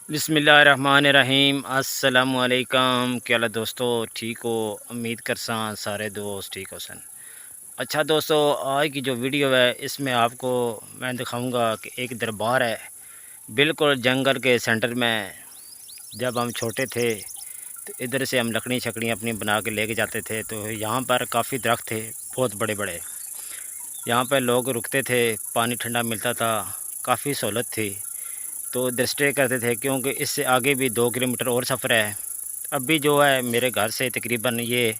बिस्मिल्लाहिर्रहमानिर्रहीम। अस्सलामुअलैकुम। क्या हाल है दोस्तों, ठीक हो? उम्मीद करसा सारे दोस्त ठीक हो सन। अच्छा दोस्तों, आज की जो वीडियो है इसमें आपको मैं दिखाऊंगा कि एक दरबार है बिल्कुल जंगल के सेंटर में। जब हम छोटे थे तो इधर से हम लकड़ी छकड़ी अपनी बना के लेके जाते थे, तो यहाँ पर काफ़ी दरख्त थे बहुत बड़े बड़े। यहाँ पर लोग रुकते थे, पानी ठंडा मिलता था, काफ़ी सहूलत थी। तो इधर स्टे करते थे क्योंकि इससे आगे भी 2 किलोमीटर और सफ़र है। अभी जो है मेरे घर से तकरीबन ये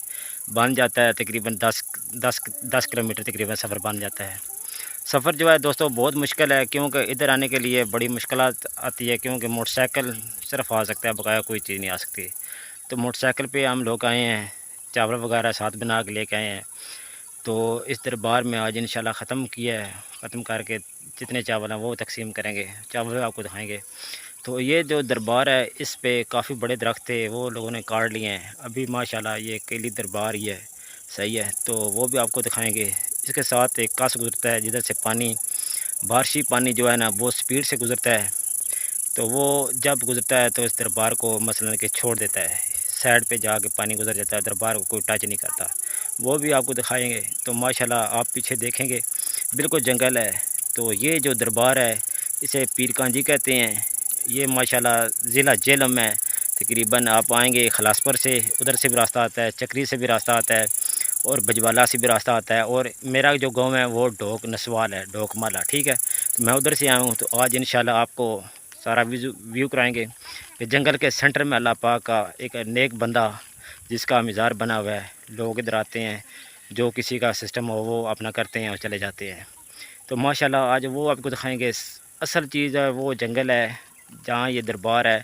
बन जाता है, तकरीबन 10 किलोमीटर तकरीबन सफ़र बन जाता है। सफ़र जो है दोस्तों बहुत मुश्किल है, क्योंकि इधर आने के लिए बड़ी मुश्किलात आती है, क्योंकि मोटरसाइकिल सिर्फ आ सकता है, बकाया कोई चीज़ नहीं आ सकती। तो मोटरसाइकिल पे हम लोग आए हैं, चावल वगैरह साथ बना के लेके आए हैं। तो इस दरबार में आज इंशाल्लाह ख़त्म किया है, ख़त्म करके जितने चावल हैं वो तकसीम करेंगे, चावल आपको दिखाएंगे। तो ये जो दरबार है इस पे काफ़ी बड़े दरख्त थे, वो लोगों ने काट लिए हैं। अभी माशाल्लाह ये अकेली दरबार ही है, सही है, तो वो भी आपको दिखाएंगे। इसके साथ एक कस गुजरता है जिधर से पानी, बारिशी पानी जो है ना वो स्पीड से गुजरता है। तो वो जब गुजरता है तो इस दरबार को मसलन के छोड़ देता है, साइड पे जाके पानी गुजर जाता है, दरबार को कोई टच नहीं करता। वो भी आपको दिखाएंगे। तो माशाल्लाह आप पीछे देखेंगे बिल्कुल जंगल है। तो ये जो दरबार है इसे पीर कांजी कहते हैं। ये माशाल्लाह ज़िला झेलम में तकरीबन आप आएंगे खलासपुर से, उधर से भी रास्ता आता है, चक्री से भी रास्ता आता है, और बजवाला से भी रास्ता आता है। और मेरा जो गांव है वो ढोक नसवाल है, ढोक माला, ठीक है। तो मैं उधर से आया हूँ। तो आज इंशाल्लाह आपको सारा व्यू कराएंगे कि जंगल के सेंटर में अल्लाह पाक का एक नेक बंदा जिसका मज़ार बना हुआ है। लोग इधर आते हैं, जो किसी का सिस्टम हो वो अपना करते हैं और चले जाते हैं। तो माशाल्लाह आज वो आपको दिखाएंगे। असल चीज़ है वो जंगल है जहाँ ये दरबार है।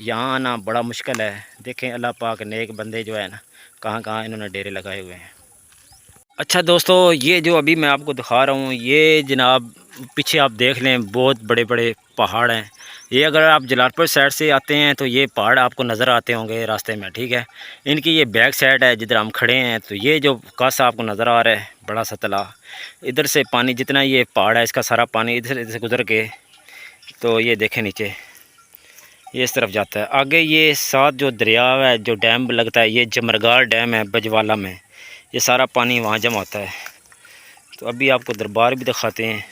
यहाँ आना बड़ा मुश्किल है। देखें अल्लाह पाक नेक बंदे जो है ना, कहाँ कहाँ इन्होंने डेरे लगाए हुए हैं। अच्छा दोस्तों, ये जो अभी मैं आपको दिखा रहा हूँ, ये जनाब पीछे आप देख लें बहुत बड़े बड़े पहाड़ हैं। ये अगर आप जलालपुर साइड से आते हैं तो ये पहाड़ आपको नज़र आते होंगे रास्ते में, ठीक है। इनकी ये बैक साइड है जिधर हम खड़े हैं। तो ये जो कासा आपको नज़र आ रहा है बड़ा सा तालाब, इधर से पानी जितना ये पहाड़ है इसका सारा पानी इधर से गुजर के, तो ये देखें नीचे ये इस तरफ जाता है। आगे ये साथ जो दरिया है, जो डैम लगता है, ये जमरगार डैम है बजवाला में, ये सारा पानी वहाँ जमा होता है। तो अभी आपको दरबार भी दिखाते हैं।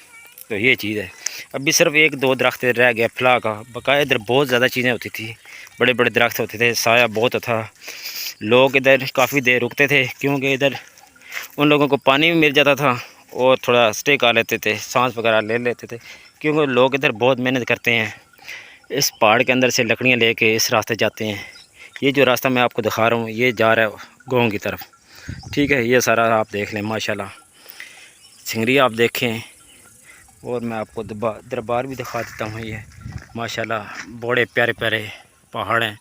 तो ये चीज़ है। अभी सिर्फ एक दो दरख्त रह गया फला का, बकाया इधर बहुत ज़्यादा चीज़ें होती थी, बड़े बड़े दरख्त होते थे, साया बहुत था। लोग इधर काफ़ी देर रुकते थे क्योंकि इधर उन लोगों को पानी भी मिल जाता था और थोड़ा स्टे कर लेते थे, सांस वगैरह ले लेते थे, क्योंकि लोग इधर बहुत मेहनत करते हैं। इस पहाड़ के अंदर से लकड़ियाँ लेके इस रास्ते जाते हैं। ये जो रास्ता मैं आपको दिखा रहा हूँ ये जा रहा है गाँव की तरफ, ठीक है। ये सारा आप देख लें, माशाल्लाह सिंगरी आप देखें। और मैं आपको दरबार भी दिखा देता हूँ। ये माशाल्लाह बड़े प्यारे प्यारे पहाड़ हैं।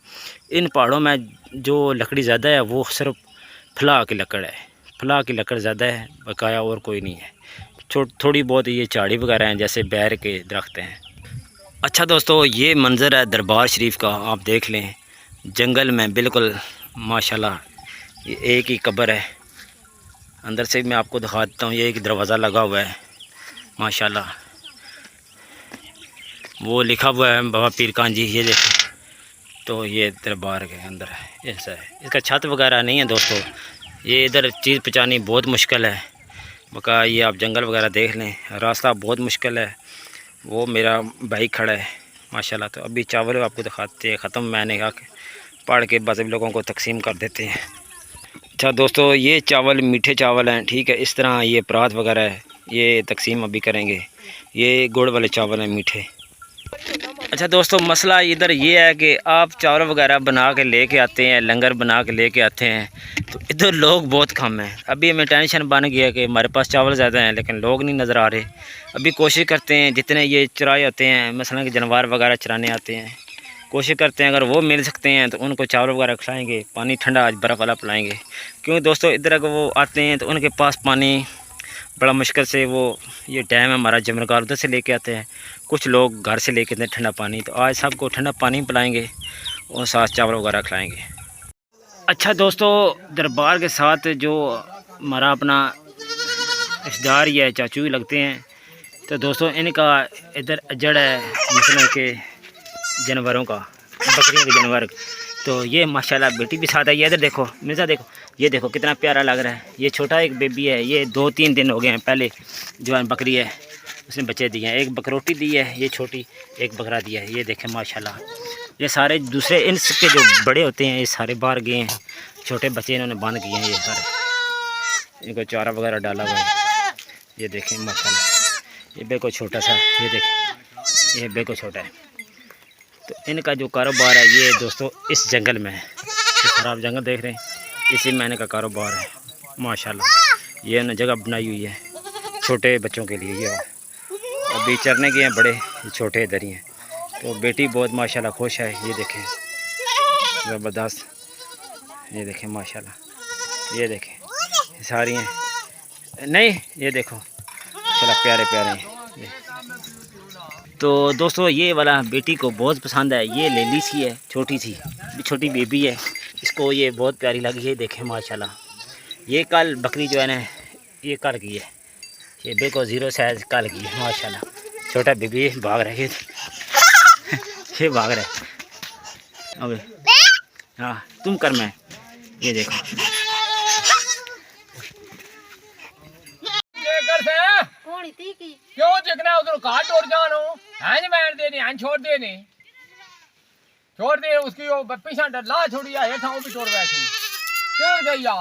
इन पहाड़ों में जो लकड़ी ज़्यादा है वो सिर्फ फला की लकड़ है, फला की लकड़ ज़्यादा है, बकाया और कोई नहीं है। थोड़ी बहुत ये झाड़ी वगैरह हैं, जैसे बैर के दरख्त हैं। अच्छा दोस्तों, ये मंज़र है दरबार शरीफ का, आप देख लें जंगल में बिल्कुल माशाल्लाह। ये एक ही कब्र है, अंदर से मैं आपको दिखा देता हूँ। ये एक दरवाज़ा लगा हुआ है माशाल्लाह, वो लिखा हुआ है बाबा पीर कांजी, ये देखो। तो ये दरबार के अंदर है, ऐसा है। इसका छत वगैरह नहीं है दोस्तों, ये इधर चीज़ पहचानी बहुत मुश्किल है, बका ये आप जंगल वगैरह देख लें, रास्ता बहुत मुश्किल है। वो मेरा बाइक खड़ा है माशाल्लाह। तो अभी चावल आपको दिखाते हैं ख़त्म, मैंने कहा पढ़ के बस अभी लोगों को तकसीम कर देते हैं। अच्छा दोस्तों, ये चावल मीठे चावल हैं, ठीक है। इस तरह ये परात वगैरह है, ये तकसीम अभी करेंगे। ये गुड़ वाले चावल हैं मीठे। अच्छा दोस्तों, मसला इधर ये है कि आप चावल वगैरह बना के लेके आते हैं, लंगर बना के लेके आते हैं, तो इधर लोग बहुत कम हैं। अभी हमें टेंशन बन गया कि हमारे पास चावल ज़्यादा हैं लेकिन लोग नहीं नज़र आ रहे। अभी कोशिश करते हैं जितने ये चराए होते हैं, मसलन कि जानवर वगैरह चराने आते हैं, कोशिश करते हैं अगर वो मिल सकते हैं तो उनको चावल वगैरह खिलाएँगे, पानी ठंडा आज बर्फ़ वाला पिलाएँगे। क्योंकि दोस्तों इधर अगर वो आते हैं तो उनके पास पानी बड़ा मुश्किल से, वो ये डैम है हमारा जमरगार, उधर से लेके आते हैं। कुछ लोग घर से लेके आते हैं ठंडा पानी। तो आज सबको ठंडा पानी पिलाएंगे और साथ चावल वगैरह खिलाएंगे। अच्छा दोस्तों, दरबार के साथ जो हमारा अपना रिश्तेदार ही है, चाचू ही लगते हैं। तो दोस्तों इनका इधर अजड़ है, मतलब कि जानवरों का, बकरियों के जानवर। तो ये माशाल्लाह बेटी भी साथ आई है। इधर देखो मिर्ज़ा, देखो ये देखो कितना प्यारा लग रहा है। ये छोटा एक बेबी है, ये 2-3 दिन हो गए हैं। पहले जो बकरी है उसने बच्चे दिए हैं, एक बकरोटी दी है ये छोटी, एक बकरा दिया है। ये देखें माशाल्लाह। ये सारे दूसरे इनके जो बड़े होते हैं ये सारे बाहर गए हैं, छोटे बच्चे इन्होंने बंद किए हैं। ये सारे इनको चारा वगैरह डाला हुआ है। ये देखें माशाल्लाह। ये बेको छोटा सा, ये देखें ये बेको छोटा है। तो इनका जो कारोबार है ये दोस्तों इस जंगल में है। ये खराब जंगल देख रहे हैं, इसी में इनका कारोबार है माशाल्लाह। ये उन्होंने जगह बनाई हुई है छोटे बच्चों के लिए। ये अभी चरने के हैं बड़े, ये छोटे इधर ही हैं। तो बेटी बहुत माशाल्लाह खुश है। ये देखें ज़बरदस्त, ये देखें माशाल्लाह। ये देखें सारी हैं, नहीं ये देखो माशाल्लाह प्यारे प्यारे हैं। तो दोस्तों ये वाला बेटी को बहुत पसंद है। ये लेली सी है, छोटी सी छोटी बेबी है, इसको ये बहुत प्यारी लगी है। देखें माशाल्लाह। ये कल बकरी जो है ना ये कल की है, ये बेको 0 साइज कल की है माशाल्लाह। छोटा बेबी भाग रहा है ये भाग रहा है। अबे हाँ तुम कर, मैं ये देखो क्यों चिकना उधर कहा तोड़ जानो हैं बैठ देने हैं छोड़ देने छोड़ दे उसकी वो पीछा डर ला छोड़ी है हेठा वो भी तोड़ बैठी क्यों गई या